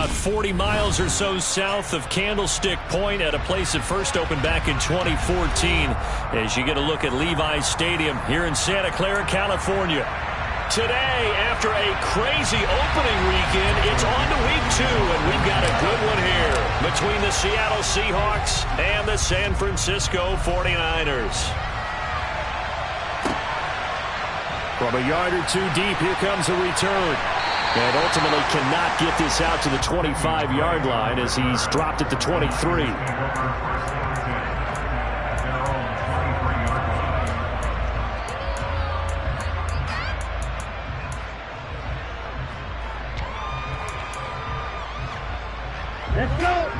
about 40 miles or so south of Candlestick Point at a place that first opened back in 2014 as you get a look at Levi's Stadium here in Santa Clara, California. Today, after a crazy opening weekend, it's on to week 2, and we've got a good one here between the Seattle Seahawks and the San Francisco 49ers. From a yard or two deep, here comes a return. And ultimately cannot get this out to the 25-yard line as he's dropped at the 23. Let's go!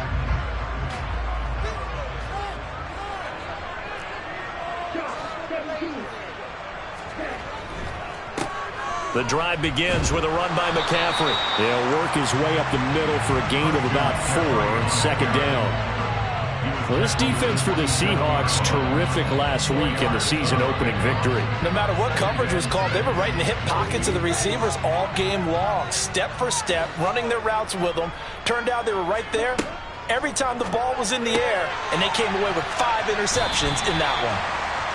The drive begins with a run by McCaffrey. He'll work his way up the middle for a gain of about 4, second down. Well, this defense for the Seahawks, terrific last week in the season-opening victory. No matter what coverage was called, they were right in the hip pockets of the receivers all game long, step for step, running their routes with them. Turned out they were right there every time the ball was in the air, and they came away with 5 interceptions in that one.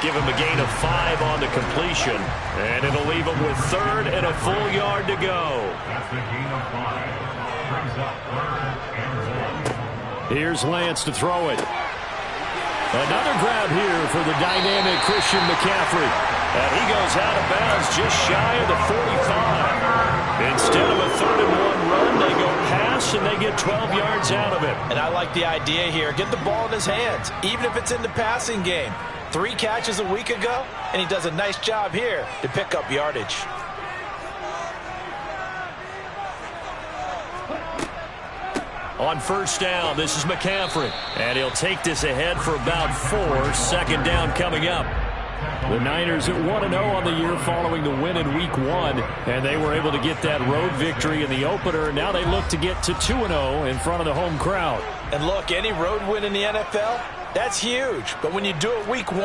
Give him a gain of 5 on the completion, and it'll leave him with 3rd and a full yard to go. That's the gain of 5. Brings up 3rd and 1. Here's Lance to throw it. Another grab here for the dynamic Christian McCaffrey. And he goes out of bounds just shy of the 45. Instead of a 3rd and 1 run, they go pass, and they get 12 yards out of it. And I like the idea here. Get the ball in his hands, even if it's in the passing game. 3 catches a week ago, and he does a nice job here to pick up yardage. On first down, this is McCaffrey. And he'll take this ahead for about 4, second down coming up. The Niners at 1-0 on the year following the win in Week 1. And they were able to get that road victory in the opener. Now they look to get to 2-0 in front of the home crowd. And look, any road win in the NFL, that's huge. But when you do it Week 1,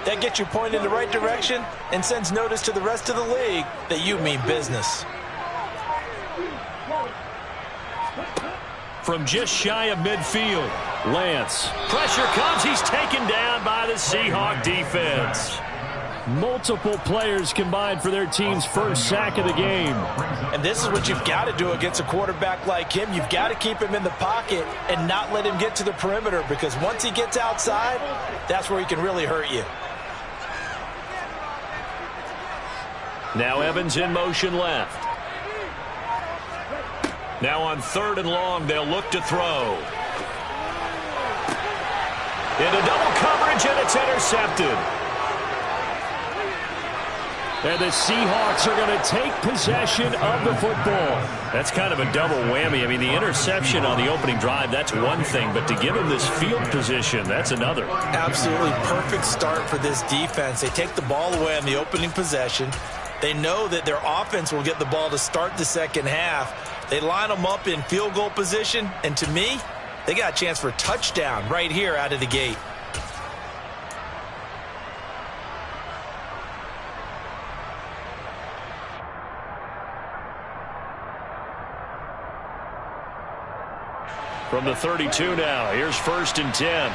that gets you pointed in the right direction and sends notice to the rest of the league that you mean business. From just shy of midfield, Lance. Pressure comes. He's taken down by the Seahawk defense. Multiple players combined for their team's first sack of the game. And this is what you've got to do against a quarterback like him. You've got to keep him in the pocket and not let him get to the perimeter, because once he gets outside, that's where he can really hurt you. Now Evans in motion left. Now on 3rd and long, they'll look to throw. Into double coverage, and it's intercepted. And the Seahawks are going to take possession of the football. That's kind of a double whammy. I mean, the interception on the opening drive, that's one thing. But to give him this field position, that's another. Absolutely perfect start for this defense. They take the ball away on the opening possession. They know that their offense will get the ball to start the second half. They line them up in field goal position. And to me, they got a chance for a touchdown right here out of the gate. From the 32 now, here's 1st and 10.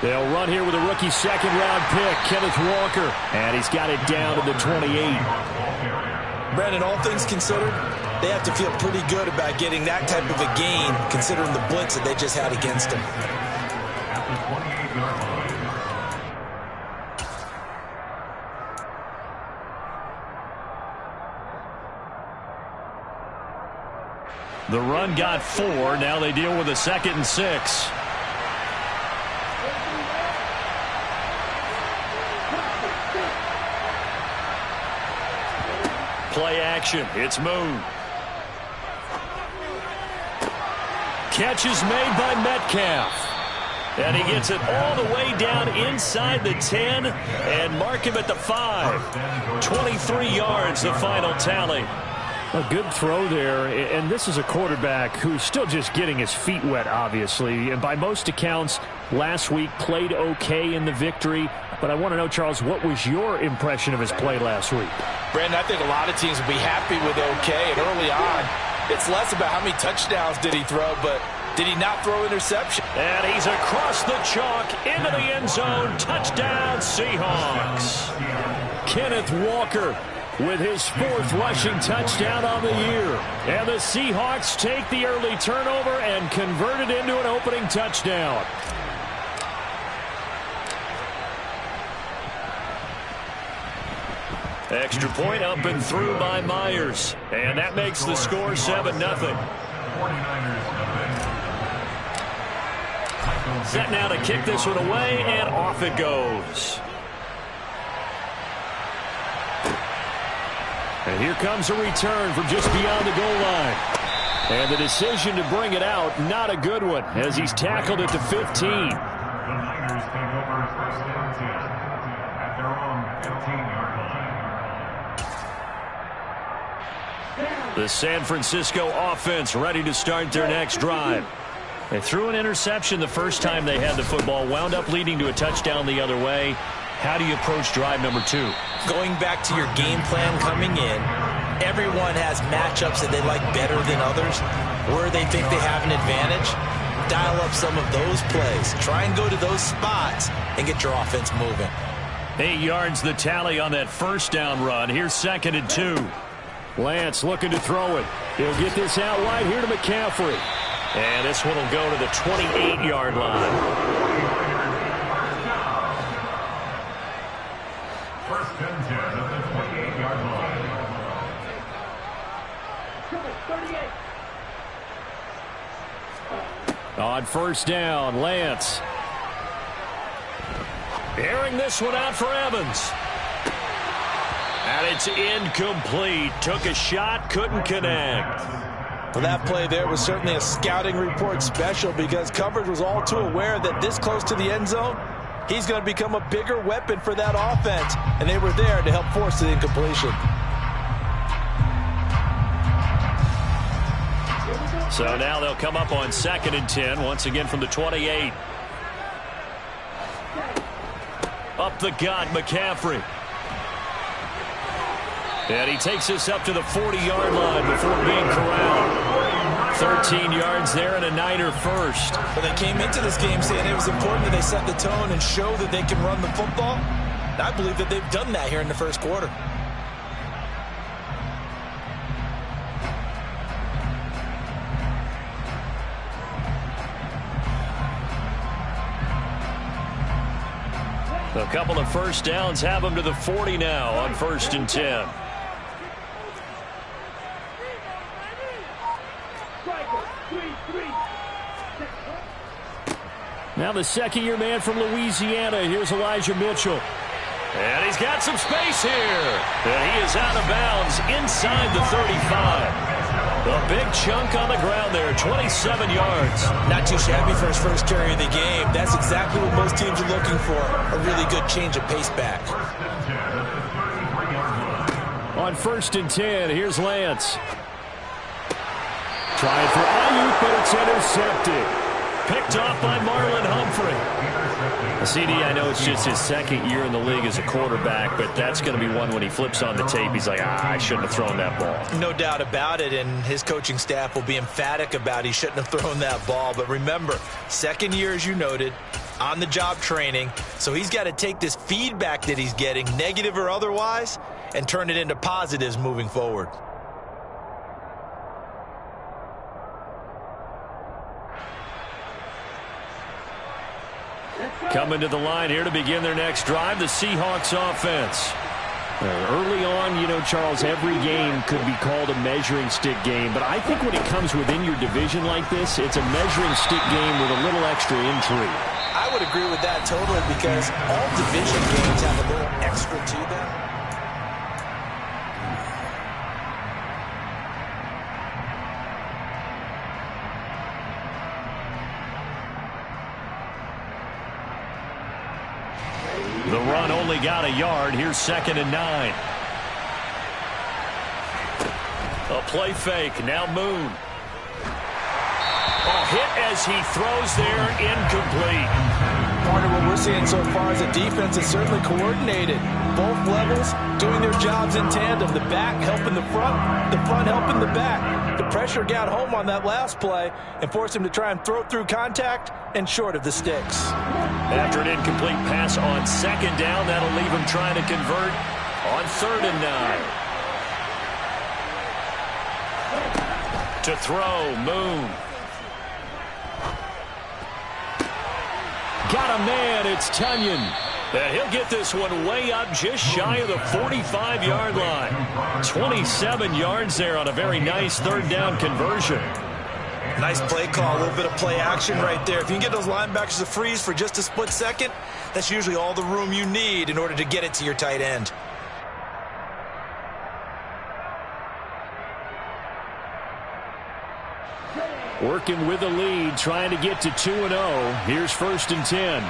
They'll run here with a rookie second-round pick, Kenneth Walker. And he's got it down to the 28. Brandon, all things considered, they have to feel pretty good about getting that type of a gain, considering the blitz that they just had against them. The run got 4. Now they deal with a 2nd and 6. Play action. It's Moon. Catch is made by Metcalf. And he gets it all the way down inside the 10 and mark him at the 5. 23 yards, the final tally. A good throw there, and this is a quarterback who's still just getting his feet wet, obviously. And by most accounts, last week played okay in the victory. But I want to know, Charles, what was your impression of his play last week? Brandon, I think a lot of teams will be happy with okay. And early on, it's less about how many touchdowns did he throw, but did he not throw interception? And he's across the chalk into the end zone. Touchdown, Seahawks. Kenneth Walker with his 4th rushing touchdown on the year. And the Seahawks take the early turnover and convert it into an opening touchdown. Extra point up and through by Myers. And that makes the score 7-0. Set now to kick this one away, and off it goes. And here comes a return from just beyond the goal line. And the decision to bring it out, not a good one, as he's tackled at the 15. The Niners take over first and 10 at their own 15-yard line. The San Francisco offense ready to start their next drive. They threw an interception the first time they had the football, wound up leading to a touchdown the other way. How do you approach drive number 2? Going back to your game plan coming in, everyone has matchups that they like better than others, where they think they have an advantage. Dial up some of those plays. Try and go to those spots and get your offense moving. 8 yards the tally on that first down run. Here's 2nd and 2. Lance looking to throw it. He'll get this out wide here to McCaffrey. And this one will go to the 28-yard line. First and 10 at the 28-yard line. On first down, Lance. Airing this one out for Evans. And it's incomplete. Took a shot, couldn't connect. Well, that play there was certainly a scouting report special because coverage was all too aware that this close to the end zone, he's going to become a bigger weapon for that offense, and they were there to help force the incompletion. So now they'll come up on 2nd and 10, once again from the 28. Up the gut, McCaffrey. And he takes this up to the 40-yard line before being corralled. 13 yards there and a Niner first. Well, they came into this game saying it was important that they set the tone and show that they can run the football. And I believe that they've done that here in the first quarter. A couple of first downs have them to the 40 now on 1st and 10. Now the second-year man from Louisiana. Here's Elijah Mitchell. And he's got some space here. And he is out of bounds inside the 35. A big chunk on the ground there, 27 yards. Not too shabby for his first carry of the game. That's exactly what most teams are looking for, a really good change of pace back. On 1st and 10, here's Lance. Trying for Ayuk, but it's intercepted. Picked off by Marlon Humphrey. CD, I know it's just his 2nd year in the league as a quarterback, but that's going to be one when he flips on the tape. He's like, I shouldn't have thrown that ball. No doubt about it, and his coaching staff will be emphatic about he shouldn't have thrown that ball. But remember, 2nd year, as you noted, on-the-job training. So he's got to take this feedback that he's getting, negative or otherwise, and turn it into positives moving forward. Coming to the line here to begin their next drive, the Seahawks offense. Early on, you know, Charles, every game could be called a measuring stick game. But I think when it comes within your division like this, it's a measuring stick game with a little extra intrigue. I would agree with that totally because all division games have a little extra to them. The run only got a yard. Here's 2nd and 9. A play fake. Now Moon. A hit as he throws there. Incomplete. Partner, what we're seeing so far is the defense is certainly coordinated. Both levels doing their jobs in tandem. The back helping the front helping the back. The pressure got home on that last play and forced him to try and throw through contact and short of the sticks. After an incomplete pass on second down, that'll leave him trying to convert on 3rd and 9. To throw, Moon. Got a man, it's Tunyon. And he'll get this one way up just shy of the 45-yard line. 27 yards there on a very nice 3rd down conversion. Nice play call, a little bit of play action right there. If you can get those linebackers to freeze for just a split second, that's usually all the room you need in order to get it to your tight end. Working with the lead, trying to get to 2-0. Here's 1st and 10.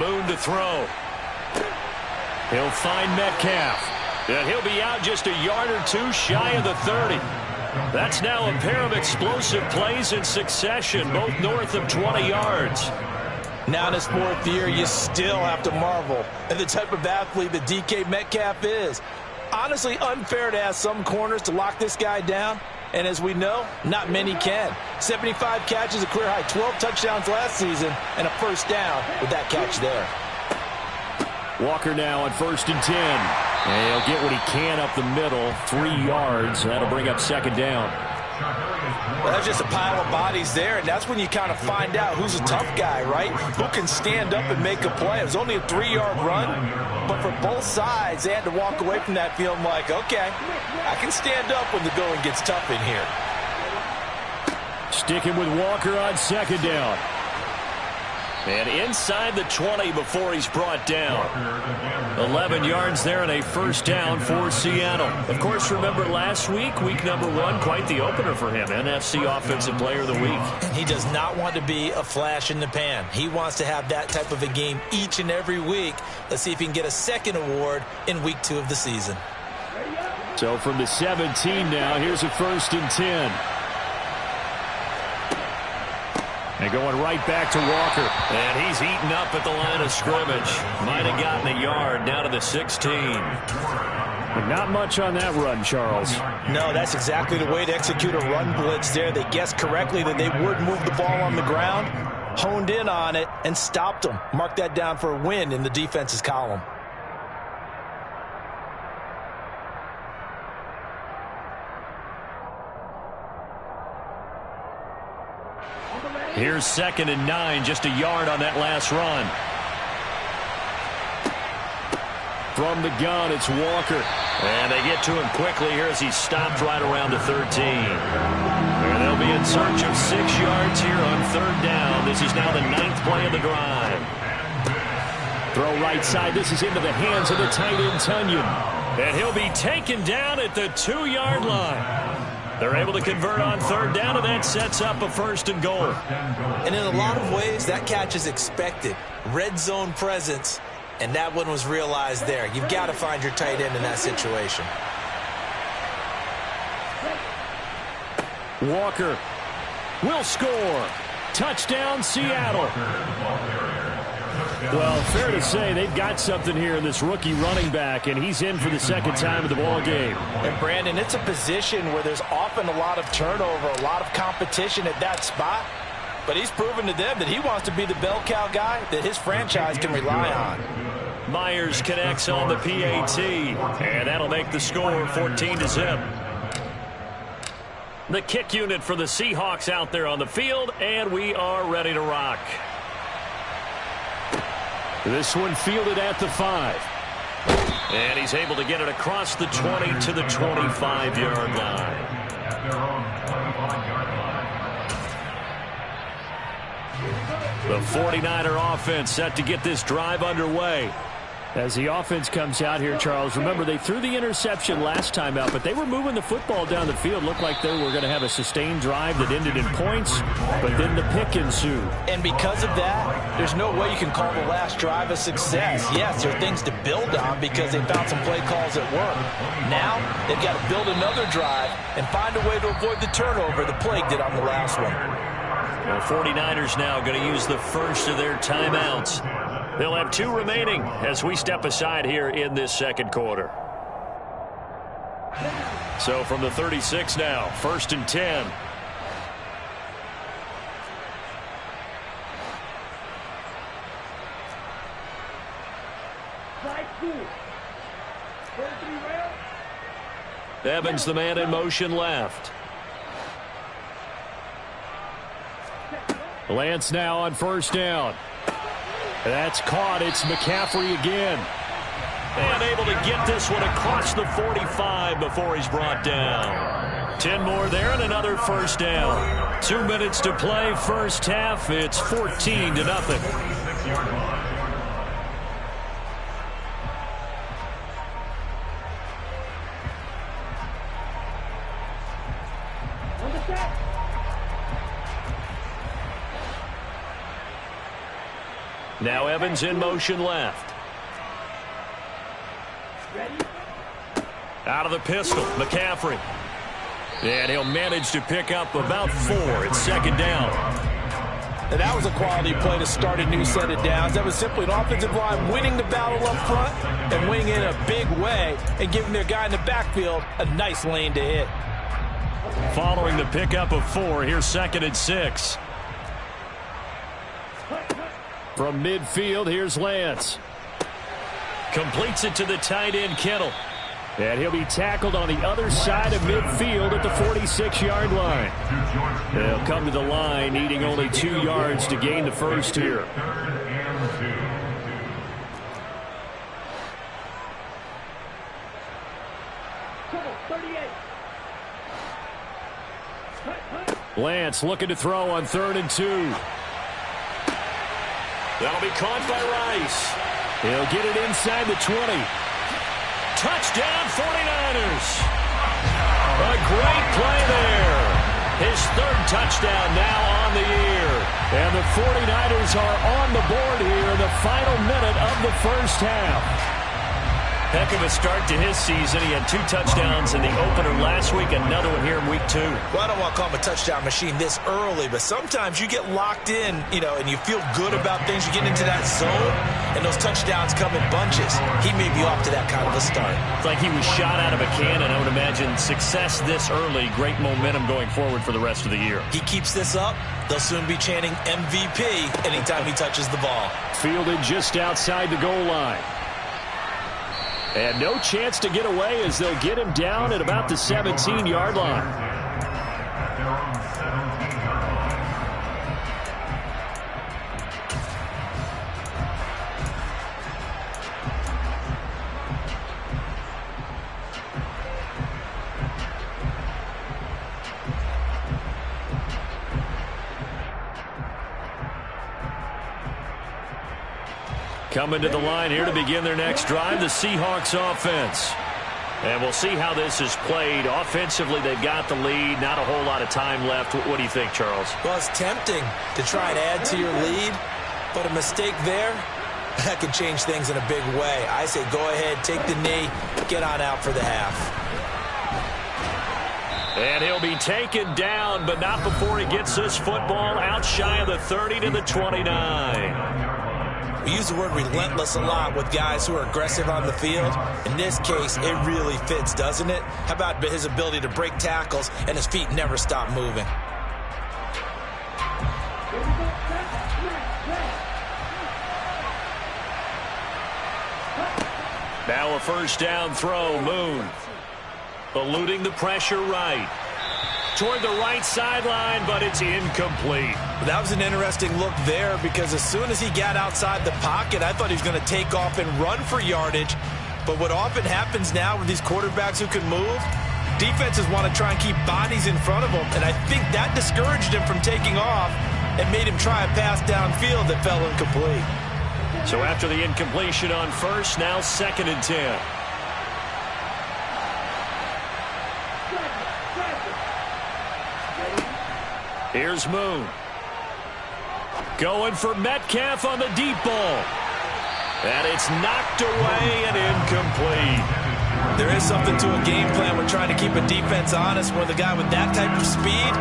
Moon to throw. He'll find Metcalf. And he'll be out just a yard or two shy of the 30. That's now a pair of explosive plays in succession, both north of 20 yards. Now in his 4th year, you still have to marvel at the type of athlete that DK Metcalf is. Honestly, unfair to ask some corners to lock this guy down. And as we know, not many can. 75 catches, a career high, 12 touchdowns last season, and a 1st down with that catch there. Walker now on 1st and 10. And he'll get what he can up the middle, 3 yards. That'll bring up 2nd down. Well, that's just a pile of bodies there, and that's when you kind of find out who's a tough guy, right? Who can stand up and make a play. It was only a 3-yard run, but for both sides, they had to walk away from that feeling like, okay, I can stand up when the going gets tough in here. Sticking with Walker on 2nd down. And inside the 20 before he's brought down. 11 yards there and a 1st down for Seattle. Of course, remember last week, week number 1, quite the opener for him. NFC Offensive Player of the Week. He does not want to be a flash in the pan. He wants to have that type of a game each and every week. Let's see if he can get a 2nd award in week 2 of the season. So from the 17 now, here's a 1st and 10. And going right back to Walker. And he's eaten up at the line of scrimmage. Might have gotten a yard down to the 16. But not much on that run, Charles. No, that's exactly the way to execute a run blitz there. They guessed correctly that they would move the ball on the ground, honed in on it, and stopped them. Mark that down for a win in the defense's column. Here's 2nd and 9, just a yard on that last run. From the gun, it's Walker. And they get to him quickly here as he stopped right around the 13. And they'll be in search of 6 yards here on 3rd down. This is now the 9th play of the drive. Throw right side. This is into the hands of the tight end, Tunyon. And he'll be taken down at the 2-yard line. They're able to convert on 3rd down, and that sets up a 1st and goal. And in a lot of ways, that catch is expected. Red zone presence, and that one was realized there. You've got to find your tight end in that situation. Walker will score. Touchdown, Seattle. Well, fair to say they've got something here in this rookie running back, and he's in for the 2nd time of the ball game. And, Brandon, it's a position where there's often a lot of turnover, a lot of competition at that spot. But he's proven to them that he wants to be the bell cow guy that his franchise can rely on. Myers connects on the PAT, and that'll make the score 14-0. The kick unit for the Seahawks out there on the field, and we are ready to rock. This one fielded at the 5. And he's able to get it across the 20 to the 25-yard line. The 49er offense set to get this drive underway. As the offense comes out here, Charles, remember they threw the interception last time out, but they were moving the football down the field. Looked like they were going to have a sustained drive that ended in points, but then the pick ensued. And because of that, there's no way you can call the last drive a success. Yes, there are things to build on because they found some play calls at work. Now, they've got to build another drive and find a way to avoid the turnover the plague did on the last one. The 49ers now going to use the first of their timeouts. They'll have 2 remaining as we step aside here in this second quarter. So from the 36 now, 1st and 10. Evans, the man in motion left. Lance now on 1st down. That's caught. It's McCaffrey again. And able to get this one across the 45 before he's brought down. 10 more there and another 1st down. 2 minutes to play first half. It's 14-0. Now Evans in motion left. Out of the pistol, McCaffrey. And he'll manage to pick up about 4. It's 2nd down. And that was a quality play to start a new set of downs. That was simply an offensive line winning the battle up front and winning in a big way and giving their guy in the backfield a nice lane to hit. Following the pickup of 4, here's 2nd and 6. From midfield, here's Lance. Completes it to the tight end, Kittle. And he'll be tackled on the other side of midfield at the 46-yard line. They'll come to the line, needing only 2 yards to gain the first here. Lance looking to throw on 3rd and 2. That'll be caught by Rice. He'll get it inside the 20. Touchdown, 49ers. A great play there. His 3rd touchdown now on the year. And the 49ers are on the board here in the final minute of the first half. Heck of a start to his season. He had 2 touchdowns in the opener last week, another one here in week 2. Well, I don't want to call him a touchdown machine this early, but sometimes you get locked in, and you feel good about things. You get into that zone, and those touchdowns come in bunches. He may be off to that kind of a start. It's like he was shot out of a cannon. I would imagine success this early, great momentum going forward for the rest of the year. He keeps this up, they'll soon be chanting MVP anytime he touches the ball. Fielded just outside the goal line. And no chance to get away as they'll get him down at about the 17-yard line. Coming to the line here to begin their next drive, the Seahawks offense. And we'll see how this is played. Offensively, they've got the lead. Not a whole lot of time left. What do you think, Charles? Well, it's tempting to try and add to your lead, but a mistake there, that could change things in a big way. I say go ahead, take the knee, get on out for the half. And he'll be taken down, but not before he gets this football out shy of the 30 to the 29. We use the word relentless a lot with guys who are aggressive on the field. In this case, it really fits, doesn't it? How about his ability to break tackles and his feet never stop moving? Now a 1st down throw, Moon. Eluding the pressure right. Toward the right sideline, but it's incomplete. That was an interesting look there because as soon as he got outside the pocket, I thought he was going to take off and run for yardage. But what often happens now with these quarterbacks who can move, defenses want to try and keep bodies in front of them. And I think that discouraged him from taking off and made him try a pass downfield that fell incomplete. So after the incompletion on first, now 2nd and 10. Here's Moon. Going for Metcalf on the deep ball. And it's knocked away and incomplete. There is something to a game plan. We're trying to keep a defense honest. When the guy with that type of speed,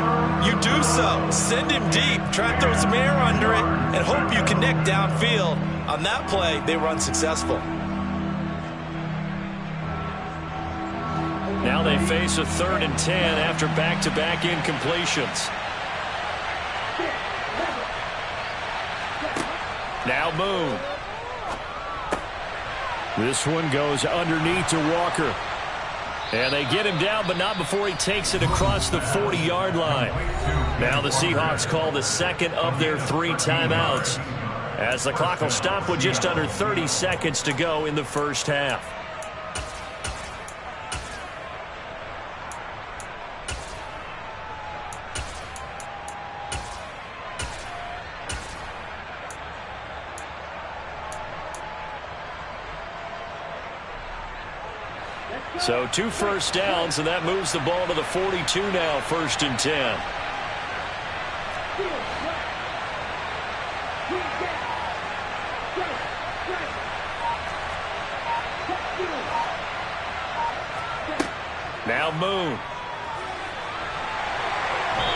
you do so. Send him deep. Try and throw some air under it and hope you connect downfield. On that play, they were unsuccessful. Now they face a 3rd and 10 after back-to-back incompletions. Now Moon. This one goes underneath to Walker. And they get him down, but not before he takes it across the 40-yard line. Now the Seahawks call the 2nd of their 3 timeouts, as the clock will stop with just under 30 seconds to go in the first half. So 2 first downs, and that moves the ball to the 42 now, 1st and 10. Now Moon.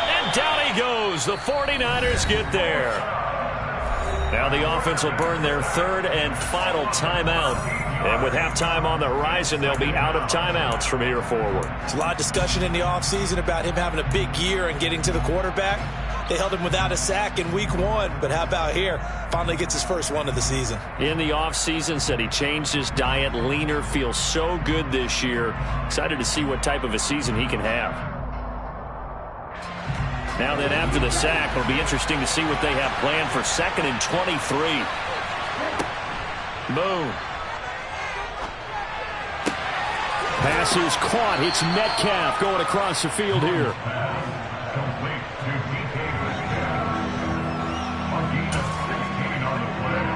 And down he goes. The 49ers get there. Now the offense will burn their 3rd and final timeout. And with halftime on the horizon, they'll be out of timeouts from here forward. There's a lot of discussion in the offseason about him having a big year and getting to the quarterback. They held him without a sack in week 1, but how about here? Finally gets his first one of the season. In the offseason, said he changed his diet, leaner, feels so good this year. Excited to see what type of a season he can have. Now then, after the sack, it'll be interesting to see what they have planned for 2nd and 23. Moon. Pass is caught. It's Metcalf going across the field here. Complete to DK Metcalf. A gain of 16 on the play.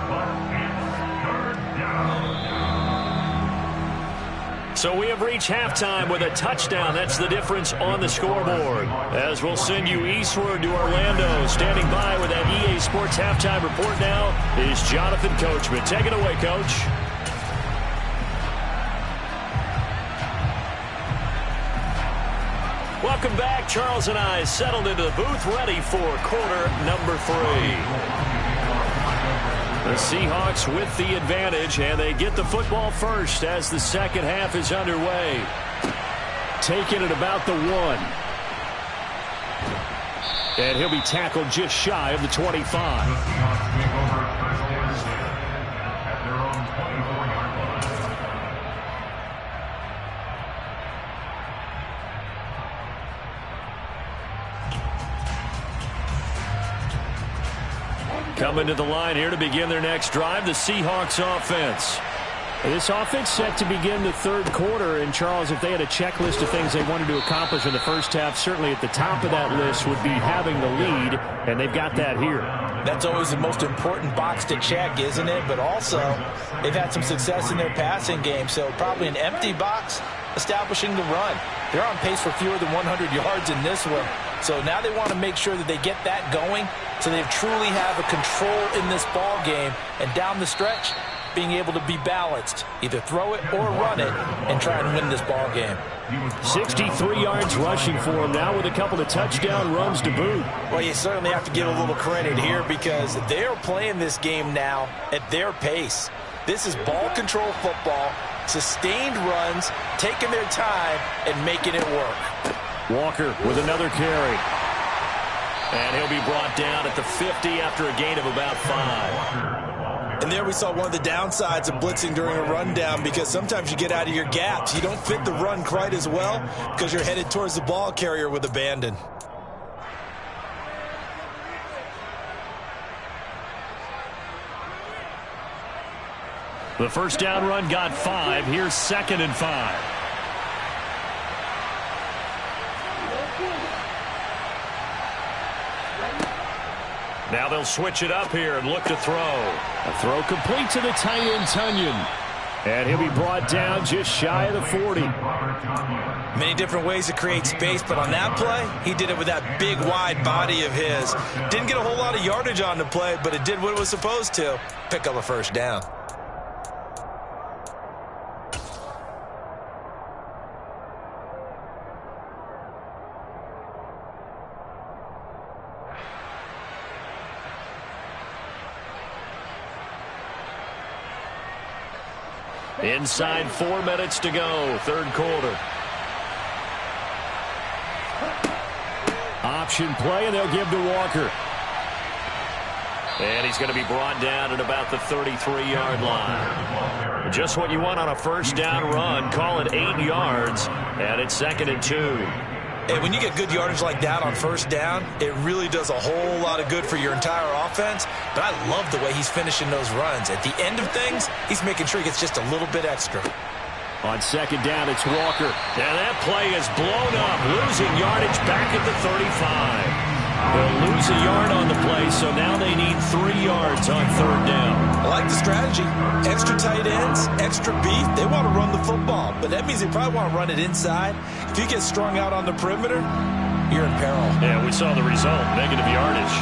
But it's 3rd down. So we have reached halftime with a touchdown. That's the difference on the scoreboard. As we'll send you eastward to Orlando. Standing by with that EA Sports halftime report now is Jonathan Coachman. Take it away, Coach. Welcome back. Charles and I settled into the booth, ready for quarter number 3. The Seahawks with the advantage, and they get the football first as the second half is underway. Taking it about the 1. And he'll be tackled just shy of the 25. The Seahawks take over 1st and 10 at their own 24-yard line. Coming to the line here to begin their next drive, the Seahawks offense. This offense set to begin the 3rd quarter, and Charles, if they had a checklist of things they wanted to accomplish in the first half, certainly at the top of that list would be having the lead, and they've got that here. That's always the most important box to check, isn't it? But also, they've had some success in their passing game, so probably an empty box establishing the run. They're on pace for fewer than 100 yards in this one. So now they want to make sure that they get that going so they truly have a control in this ball game. And down the stretch, being able to be balanced, either throw it or run it, and try and win this ball game. 63 yards rushing for him now with a couple of touchdown runs to boot. Well, you certainly have to give a little credit here because they're playing this game now at their pace. This is ball control football, sustained runs, taking their time, and making it work. Walker with another carry. And he'll be brought down at the 50 after a gain of about 5. And there we saw one of the downsides of blitzing during a rundown because sometimes you get out of your gaps. You don't fit the run quite as well because you're headed towards the ball carrier with abandon. The first down run got 5. Here's 2nd and 5. Now they'll switch it up here and look to throw. A throw complete to the tight end, Tonyan. And he'll be brought down just shy of the 40. Many different ways to create space, but on that play, he did it with that big, wide body of his. Didn't get a whole lot of yardage on the play, but it did what it was supposed to. Pick up a first down. Inside 4 minutes to go, third quarter. Option play, and they'll give to Walker. And he's going to be brought down at about the 33-yard line. Just what you want on a first down run. Call it 8 yards, and it's 2nd and 2. Hey, when you get good yardage like that on first down, it really does a whole lot of good for your entire offense. But I love the way he's finishing those runs. At the end of things, he's making sure he gets just a little bit extra. On 2nd down, it's Walker. And that play is blown up, losing yardage back at the 35. They'll lose a yard on the play, so now they need 3 yards on 3rd down. I like the strategy. Extra tight ends, extra beef. They want to run the football, but that means they probably want to run it inside. If you get strung out on the perimeter, you're in peril. Yeah, we saw the result, negative yardage.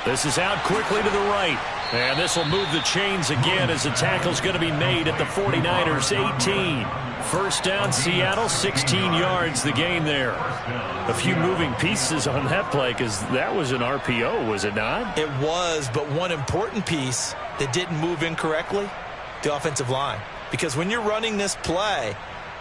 This is out quickly to the right. And this will move the chains again as the tackle's going to be made at the 49ers 18. First down, Seattle, 16 yards the gain there. A few moving pieces on that play because that was an RPO, was it not? It was, but one important piece that didn't move incorrectly, the offensive line. Because when you're running this play,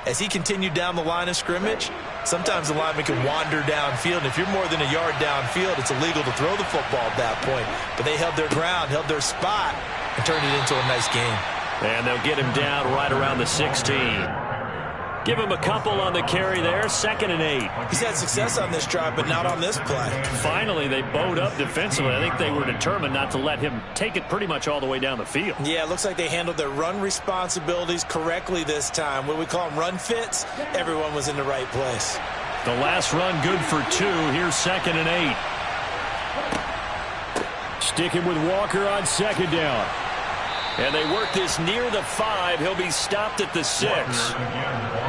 as he continued down the line of scrimmage, sometimes the lineman can wander downfield. And if you're more than a yard downfield, it's illegal to throw the football at that point. But they held their ground, held their spot, and turned it into a nice game. And they'll get him down right around the 16. Give him a couple on the carry there, 2nd and 8. He's had success on this drive, but not on this play. Finally, they bowed up defensively. I think they were determined not to let him take it pretty much all the way down the field. Yeah, it looks like they handled their run responsibilities correctly this time. What we call them run fits, everyone was in the right place. The last run good for 2. Here's 2nd and 8. Sticking with Walker on 2nd down. And they work this near the 5. He'll be stopped at the 6.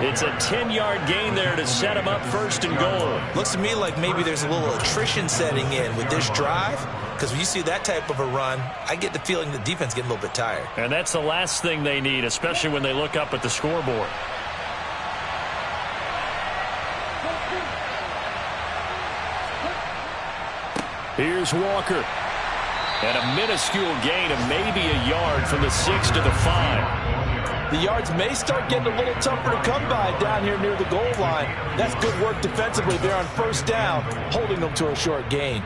It's a 10-yard gain there to set him up 1st and goal. Looks to me like maybe there's a little attrition setting in with this drive. Because when you see that type of a run, I get the feeling the defense getting a little bit tired. And that's the last thing they need, especially when they look up at the scoreboard. Here's Walker. And a minuscule gain of maybe a yard from the 6 to the 5. The yards may start getting a little tougher to come by down here near the goal line. That's good work defensively there on first down, holding them to a short gain.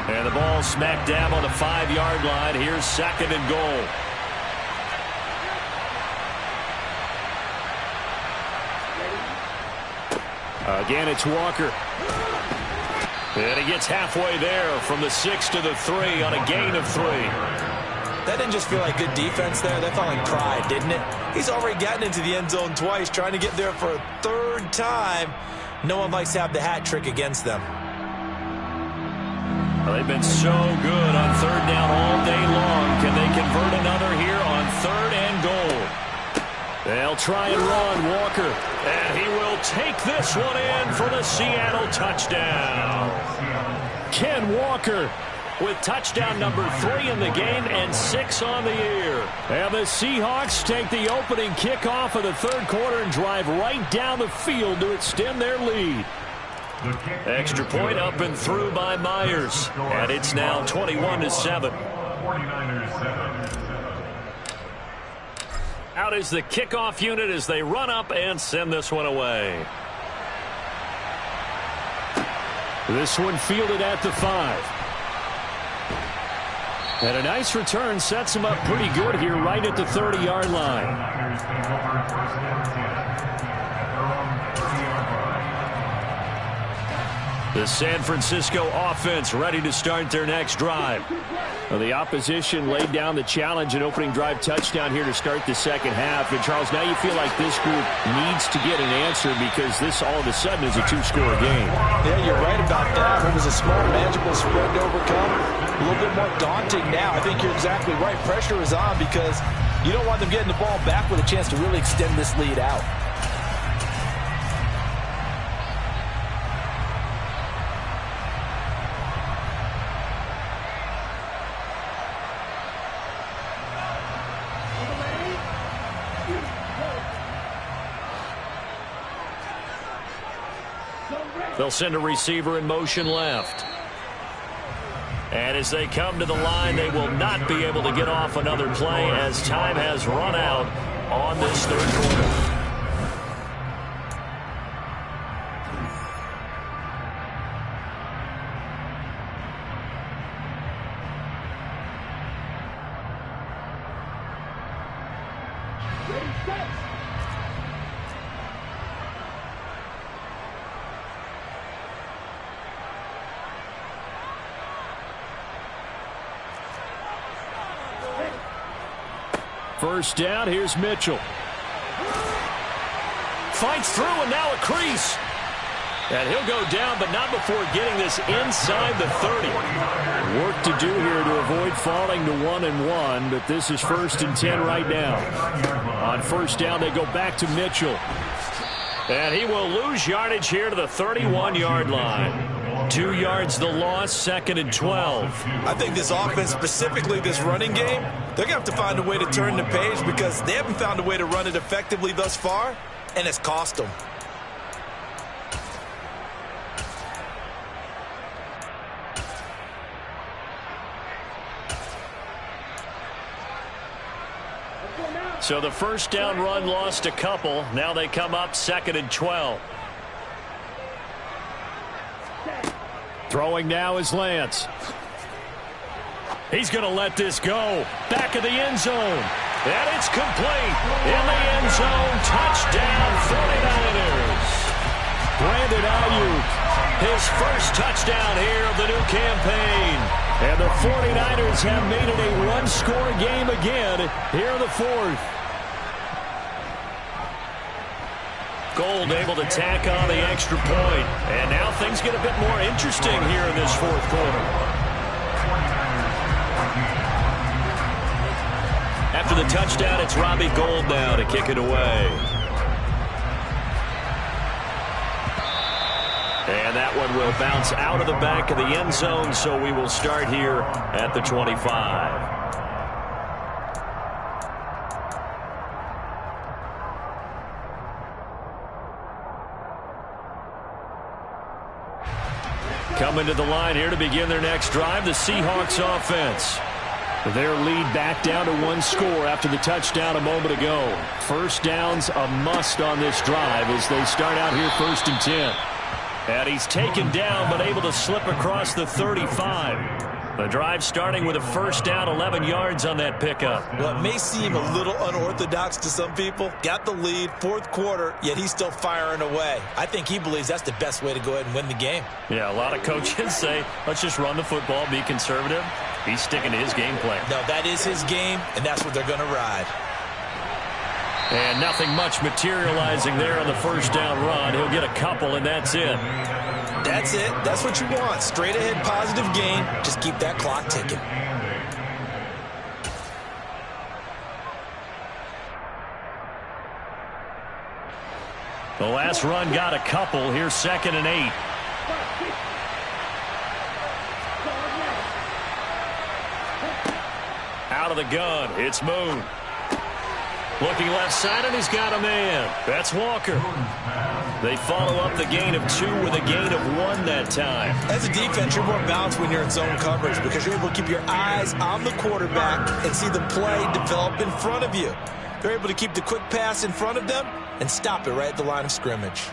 And the ball smack dab on the 5-yard line. Here's 2nd and goal. Again, it's Walker. And he gets halfway there from the 6 to the 3 on a gain of 3. That didn't just feel like good defense there. That felt like pride, didn't it? He's already gotten into the end zone twice, trying to get there for a 3rd time. No one likes to have the hat trick against them. Well, they've been so good on 3rd down all day long. Can they convert another here on 3rd and goal? They'll try and run, Walker. And he will take this one in for the Seattle touchdown. Ken Walker with touchdown number 3 in the game and 6 on the year. And the Seahawks take the opening kickoff of the 3rd quarter and drive right down the field to extend their lead. Extra point up and through by Myers. And it's now 21-7. 49ers 7. Out is the kickoff unit as they run up and send this one away. This one fielded at the 5. And a nice return sets him up pretty good here right at the 30-yard line. The San Francisco offense ready to start their next drive. Well, the opposition laid down the challenge and opening drive touchdown here to start the second half. And, Charles, now you feel like this group needs to get an answer because this all of a sudden is a two-score game. Yeah, you're right about that. It was a small, manageable spread to overcome. A little bit more daunting now. I think you're exactly right. Pressure is on because you don't want them getting the ball back with a chance to really extend this lead out. They'll send a receiver in motion left. And as they come to the line, they will not be able to get off another play as time has run out on this third quarter. First down, here's Mitchell. Fights through and now a crease. And he'll go down, but not before getting this inside the 30. Work to do here to avoid falling to 1-1, but this is 1st and 10 right now. On first down, they go back to Mitchell. And he will lose yardage here to the 31-yard line. 2 yards the loss, 2nd and 12. I think this offense, specifically this running game, they're going to have to find a way to turn the page because they haven't found a way to run it effectively thus far, and it's cost them. So the first down run lost a couple. Now they come up 2nd and 12. Throwing now is Lance. He's going to let this go. Back of the end zone. And it's complete. In the end zone. Touchdown 49ers. Brandon Ayuk. His first touchdown here of the new campaign. And the 49ers have made it a one-score game again here in the fourth. Gold able to tack on the extra point. And now things get a bit more interesting here in this fourth quarter. After the touchdown, it's Robbie Gould now to kick it away. And that one will bounce out of the back of the end zone, so we will start here at the 25. Coming to the line here to begin their next drive, the Seahawks offense. Their lead back down to one score after the touchdown a moment ago. First down's a must on this drive as they start out here 1st and 10. And he's taken down but able to slip across the 35. The drive starting with a first down, 11 yards on that pickup. Well, it may seem a little unorthodox to some people. Got the lead, fourth quarter, yet he's still firing away. I think he believes that's the best way to go ahead and win the game. Yeah, a lot of coaches say, let's just run the football, be conservative. He's sticking to his game plan. No, that is his game, and that's what they're going to ride. And nothing much materializing there on the first down run. He'll get a couple, and that's it. That's it. That's what you want. Straight ahead positive gain. Just keep that clock ticking. The last run got a couple. Here's 2nd and 8. Out of the gun. It's Moon. Looking left side, and he's got a man. That's Walker. They follow up the gain of 2 with a gain of 1 that time. As a defense, you're more balanced when you're in zone coverage because you're able to keep your eyes on the quarterback and see the play develop in front of you. They're able to keep the quick pass in front of them and stop it right at the line of scrimmage.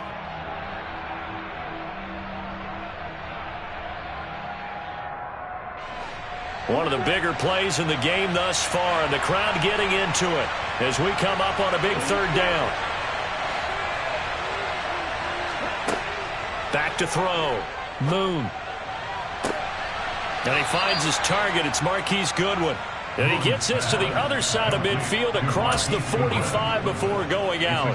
One of the bigger plays in the game thus far, and the crowd getting into it as we come up on a big third down. Back to throw. Moon. And he finds his target. It's Marquise Goodwin. And he gets this to the other side of midfield across the 45 before going out.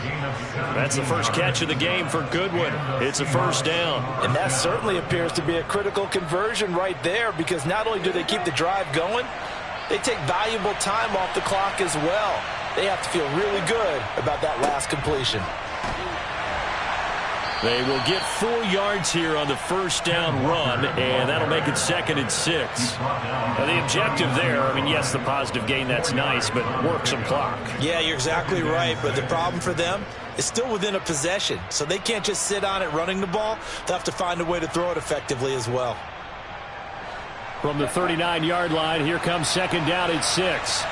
That's the first catch of the game for Goodwin. It's a first down. And that certainly appears to be a critical conversion right there, because not only do they keep the drive going, they take valuable time off the clock as well. They have to feel really good about that last completion. They will get 4 yards here on the first down run, and that'll make it 2nd and 6. Now, the objective there, I mean, yes, the positive gain, that's nice, but work some clock. Yeah, you're exactly right, but the problem for them is still within a possession, so they can't just sit on it running the ball. They'll have to find a way to throw it effectively as well. From the 39-yard line, here comes 2nd down and 6.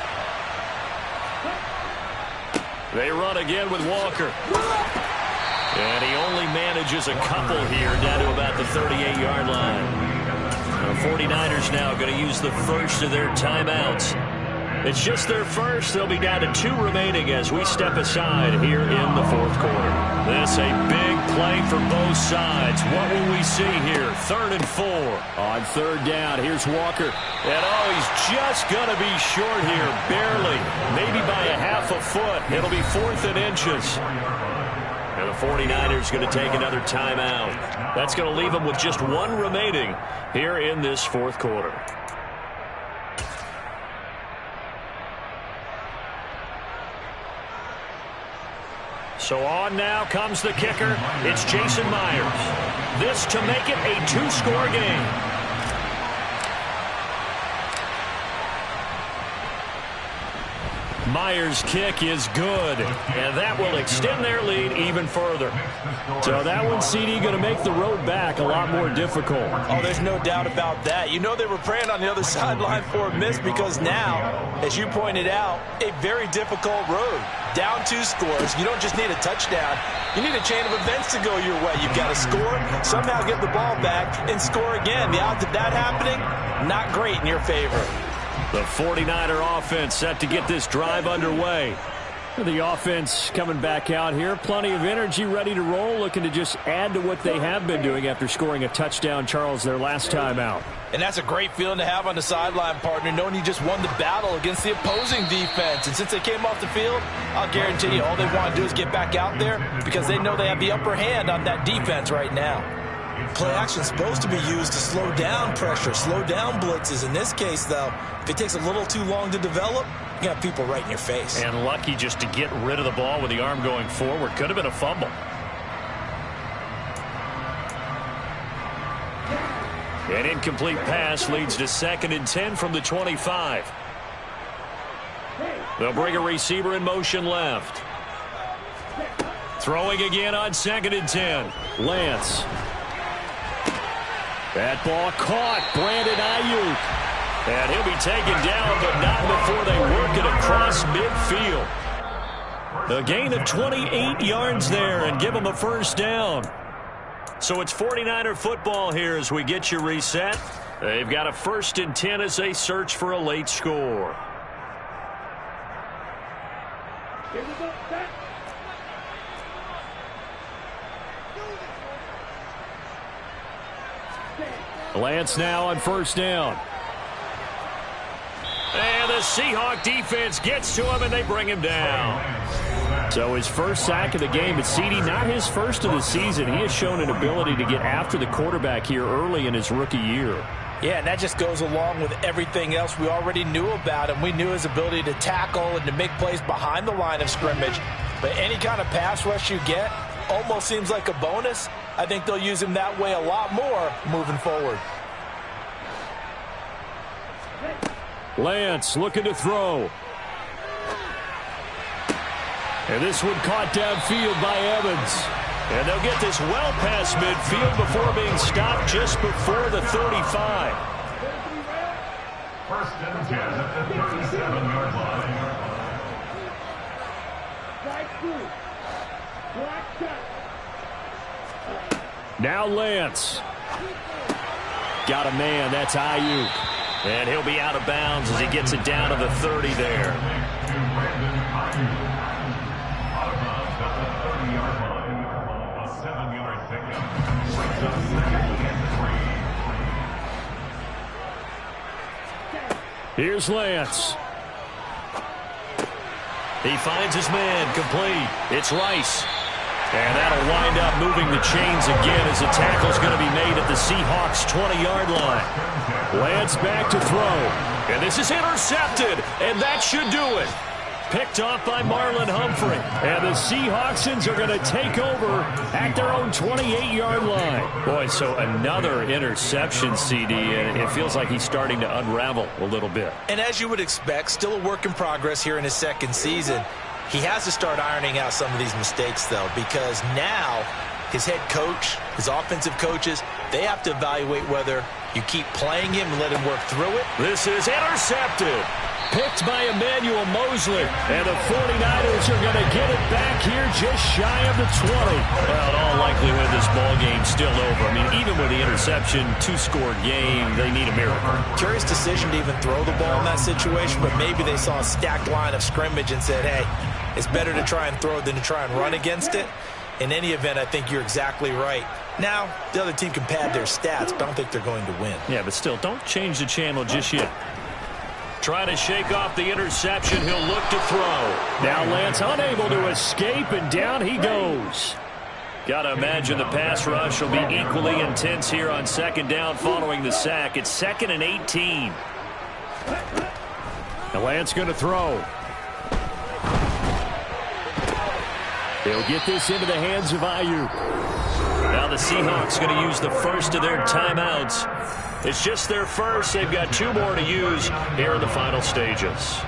They run again with Walker. And he only manages a couple here down to about the 38-yard line. The 49ers now going to use the first of their timeouts. It's just their first. They'll be down to 2 remaining as we step aside here in the 4th quarter. This a big play for both sides. What will we see here? 3rd and 4. On 3rd down, here's Walker. And he's just going to be short here, barely. Maybe by a half a foot. It'll be 4th and inches. And the 49ers going to take another timeout. That's going to leave them with just 1 remaining here in this 4th quarter. So on now comes the kicker. It's Jason Myers. This to make it a 2-score game. Myers' kick is good, and that will extend their lead even further. So that one, CD, going to make the road back a lot more difficult. Oh, there's no doubt about that. You know they were praying on the other sideline for a miss, because now, as you pointed out, a very difficult road. Down 2 scores. You don't just need a touchdown. You need a chain of events to go your way. You've got to score, somehow get the ball back, and score again. The odds of that happening, not great in your favor. The 49er offense set to get this drive underway. The offense coming back out here. Plenty of energy, ready to roll, looking to just add to what they have been doing after scoring a touchdown, Charles, their last time out. And that's a great feeling to have on the sideline, partner, knowing you just won the battle against the opposing defense. And since they came off the field, I'll guarantee you all they want to do is get back out there, because they know they have the upper hand on that defense right now. Play action is supposed to be used to slow down pressure, slow down blitzes. In this case, though, if it takes a little too long to develop, you got people right in your face. And lucky just to get rid of the ball with the arm going forward. Could have been a fumble. An incomplete pass leads to 2nd and 10 from the 25. They'll bring a receiver in motion left. Throwing again on 2nd and 10. Lance. That ball caught. Brandon Ayuk. And he'll be taken down, but not before they work it across midfield. A gain of 28 yards there and give them a first down. So it's 49er football here as we get you reset. They've got a 1st and 10 as they search for a late score. Lance now on 1st down. And the Seahawk defense gets to him, and they bring him down. So his first sack of the game. It's CD, not his first of the season. He has shown an ability to get after the quarterback here early in his rookie year. Yeah, and that just goes along with everything else we already knew about him. We knew his ability to tackle and to make plays behind the line of scrimmage. But any kind of pass rush you get almost seems like a bonus. I think they'll use him that way a lot more moving forward. Lance looking to throw. And this one caught downfield by Evans. And they'll get this well past midfield before being stopped just before the 35. 1st and 10 at the 37-yard line. Now Lance. Got a man. That's Ayuk. And he'll be out of bounds as he gets it down to the 30 there. Out of bounds at the 30-yard line. A 7-yard pickup. Brings up 2nd and 3. Here's Lance. He finds his man, complete. It's Rice. And that'll wind up moving the chains again as the tackle's going to be made at the Seahawks' 20-yard line. Lance back to throw. And this is intercepted, and that should do it. Picked off by Marlon Humphrey. And the Seahawksons are going to take over at their own 28-yard line. Boy, so another interception, CD, and it feels like he's starting to unravel a little bit. And as you would expect, still a work in progress here in his second season. He has to start ironing out some of these mistakes, though, because now his head coach, his offensive coaches, they have to evaluate whether you keep playing him and let him work through it. This is intercepted. Picked by Emmanuel Mosley. And the 49ers are going to get it back here just shy of the 20. Well, in all likelihood, this ball game's still over. I mean, even with the interception, two-score game, they need a miracle. Curious decision to even throw the ball in that situation, but maybe they saw a stacked line of scrimmage and said, hey, it's better to try and throw than to try and run against it. In any event, I think you're exactly right. Now, the other team can pad their stats, but I don't think they're going to win. Yeah, but still, don't change the channel just yet. Trying to shake off the interception. He'll look to throw. Now Lance unable to escape, and down he goes. Got to imagine the pass rush will be equally intense here on second down following the sack. It's 2nd and 18. And Lance going to throw. He'll get this into the hands of Ayuk. Now the Seahawks going to use the first of their timeouts. It's just their first. They've got 2 more to use here in the final stages.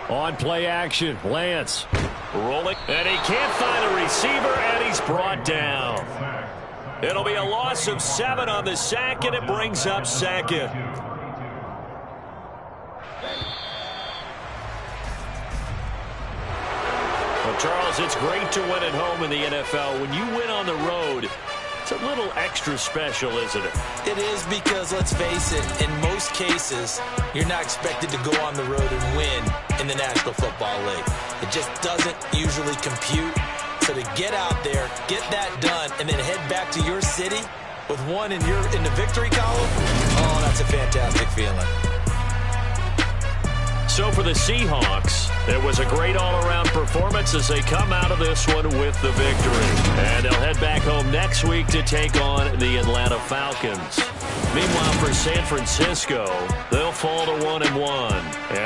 On play action, Lance. Rolling, and he can't find a receiver, and he's brought down. It'll be a loss of 7 on the sack, and it brings up 2nd. Well, Charles, it's great to win at home in the NFL. When you win on the road, it's a little extra special, isn't it? It is, because, let's face it, in most cases, you're not expected to go on the road and win in the National Football League. It just doesn't usually compute. So to get out there, get that done, and then head back to your city with one in the victory column, oh, that's a fantastic feeling. So for the Seahawks, it was a great all-around performance as they come out of this one with the victory. And they'll head back home next week to take on the Atlanta Falcons. Meanwhile, for San Francisco, they'll fall to 1-1. And